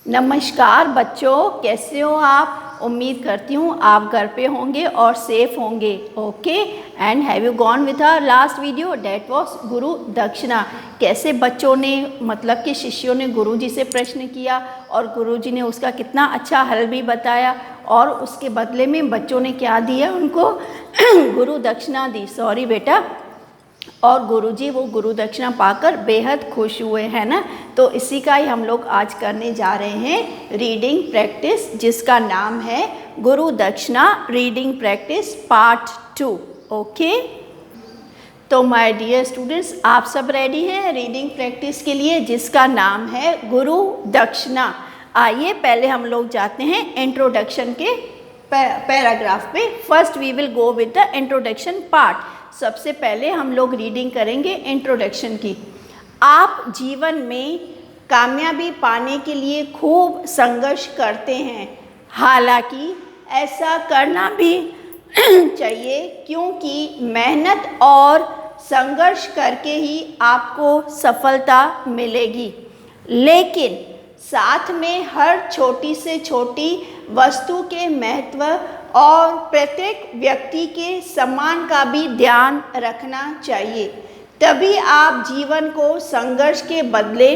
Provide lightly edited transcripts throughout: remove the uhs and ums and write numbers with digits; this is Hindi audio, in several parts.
नमस्कार बच्चों, कैसे हो आप। उम्मीद करती हूँ आप घर पे होंगे और सेफ होंगे। Okay, and have you gone with our last video that was Guru Dakshina. कैसे बच्चों ने मतलब कि शिष्यों ने गुरुजी से प्रश्न किया और गुरुजी ने उसका कितना अच्छा हल भी बताया और उसके बदले में बच्चों ने क्या दिया उनको गुरु दक्षिणा दी। सॉरी बेटा। और गुरुजी वो गुरु दक्षिणा पाकर बेहद खुश हुए, है ना। तो इसी का ही हम लोग आज करने जा रहे हैं रीडिंग प्रैक्टिस, जिसका नाम है गुरु दक्षिणा रीडिंग प्रैक्टिस पार्ट 2। ओके, तो माय डियर स्टूडेंट्स, आप सब रेडी हैं रीडिंग प्रैक्टिस के लिए, जिसका नाम है गुरु दक्षिणा। आइए पहले हम लोग जाते हैं इंट्रोडक्शन के पैराग्राफ पे। First we will go with the introduction part. सबसे पहले हम लोग रीडिंग करेंगे इंट्रोडक्शन की। आप जीवन में कामयाबी पाने के लिए खूब संघर्ष करते हैं, हालांकि ऐसा करना भी चाहिए, क्योंकि मेहनत और संघर्ष करके ही आपको सफलता मिलेगी। लेकिन साथ में हर छोटी से छोटी वस्तु के महत्व और प्रत्येक व्यक्ति के सम्मान का भी ध्यान रखना चाहिए। तभी आप जीवन को संघर्ष के बदले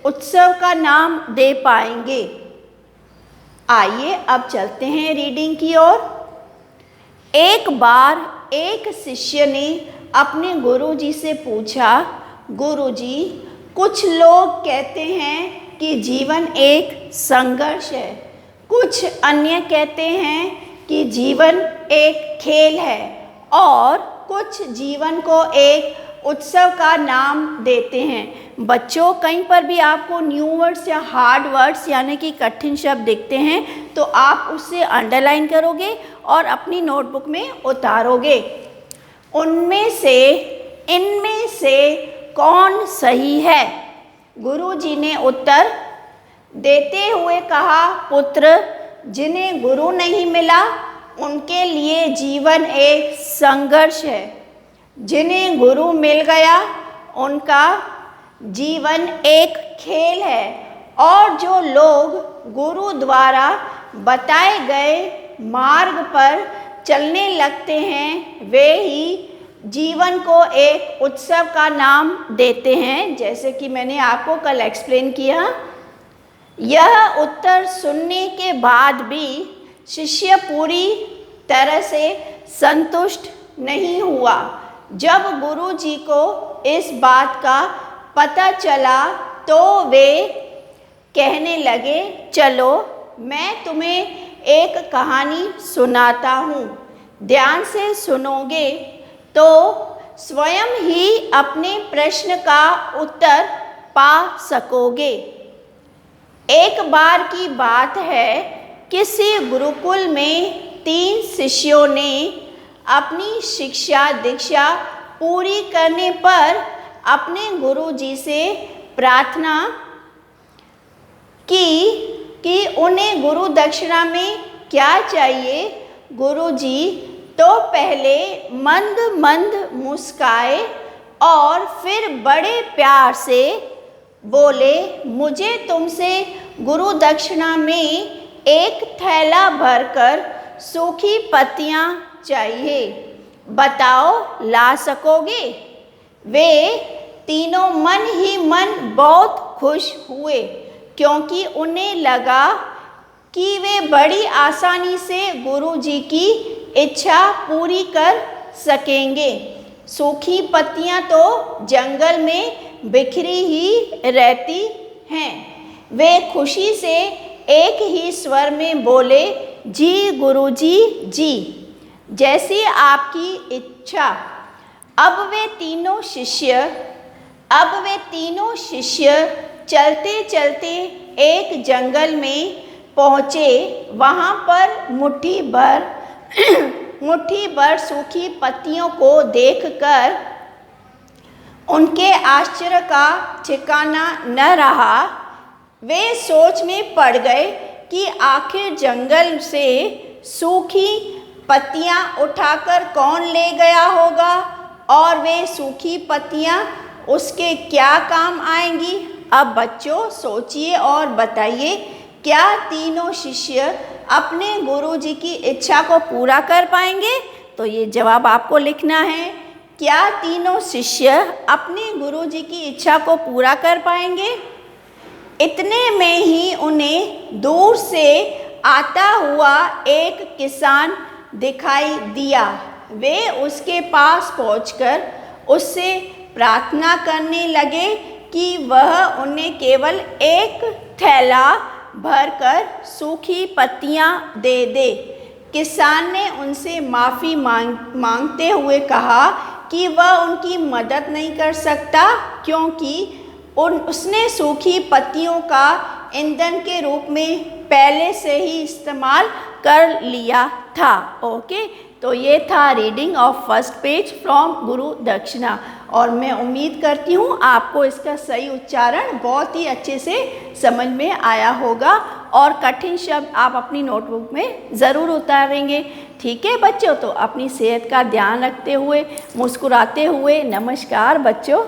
उत्सव का नाम दे पाएंगे। आइए अब चलते हैं रीडिंग की ओर। एक बार एक शिष्य ने अपने गुरुजी से पूछा, गुरुजी, कुछ लोग कहते हैं कि जीवन एक संघर्ष है, कुछ अन्य कहते हैं कि जीवन एक खेल है और कुछ जीवन को एक उत्सव का नाम देते हैं। बच्चों, कहीं पर भी आपको न्यू वर्ड्स या हार्ड वर्ड्स यानी कि कठिन शब्द दिखते हैं तो आप उसे अंडरलाइन करोगे और अपनी नोटबुक में उतारोगे। इनमें से कौन सही है? गुरुजी ने उत्तर देते हुए कहा, पुत्र, जिन्हें गुरु नहीं मिला उनके लिए जीवन एक संघर्ष है। जिन्हें गुरु मिल गया उनका जीवन एक खेल है। और जो लोग गुरु द्वारा बताए गए मार्ग पर चलने लगते हैं वे ही जीवन को एक उत्सव का नाम देते हैं, जैसे कि मैंने आपको कल एक्सप्लेन किया। यह उत्तर सुनने के बाद भी शिष्य पूरी तरह से संतुष्ट नहीं हुआ। जब गुरुजी को इस बात का पता चला तो वे कहने लगे, चलो मैं तुम्हें एक कहानी सुनाता हूँ। ध्यान से सुनोगे तो स्वयं ही अपने प्रश्न का उत्तर पा सकोगे। एक बार की बात है, किसी गुरुकुल में 3 शिष्यों ने अपनी शिक्षा दीक्षा पूरी करने पर अपने गुरुजी से प्रार्थना की कि उन्हें गुरु दक्षिणा में क्या चाहिए। गुरुजी तो पहले मंद मंद मुस्काए और फिर बड़े प्यार से बोले, मुझे तुमसे गुरु दक्षिणा में एक थैला भरकर सूखी पत्तियां चाहिए, बताओ ला सकोगे? वे तीनों मन ही मन बहुत खुश हुए, क्योंकि उन्हें लगा कि वे बड़ी आसानी से गुरुजी की इच्छा पूरी कर सकेंगे। सूखी पत्तियां तो जंगल में बिखरी ही रहती हैं। वे खुशी से एक ही स्वर में बोले, जी गुरुजी जी, जैसी आपकी इच्छा। अब वे तीनों शिष्य चलते चलते एक जंगल में पहुँचे। वहाँ पर मुट्ठी भर सूखी पत्तियों को देखकर उनके आश्चर्य का ठिकाना न रहा। वे सोच में पड़ गए कि आखिर जंगल से सूखी पत्तियां उठाकर कौन ले गया होगा और वे सूखी पत्तियां उसके क्या काम आएंगी। अब बच्चों सोचिए और बताइए क्या तीनों शिष्य अपने गुरुजी की इच्छा को पूरा कर पाएंगे? तो ये जवाब आपको लिखना है। क्या तीनों शिष्य अपने गुरुजी की इच्छा को पूरा कर पाएंगे? इतने में ही उन्हें दूर से आता हुआ एक किसान दिखाई दिया। वे उसके पास पहुंचकर उससे प्रार्थना करने लगे कि वह उन्हें केवल एक थैला भरकर सूखी पत्तियां दे दे। किसान ने उनसे माफ़ी मांगते हुए कहा कि वह उनकी मदद नहीं कर सकता, क्योंकि उसने सूखी पत्तियों का ईंधन के रूप में पहले से ही इस्तेमाल कर लिया था। ओके, तो ये था reading of first page from गुरु दक्षिणा। और मैं उम्मीद करती हूँ आपको इसका सही उच्चारण बहुत ही अच्छे से समझ में आया होगा और कठिन शब्द आप अपनी नोटबुक में ज़रूर उतारेंगे। ठीक है बच्चों, तो अपनी सेहत का ध्यान रखते हुए, मुस्कुराते हुए, नमस्कार बच्चों।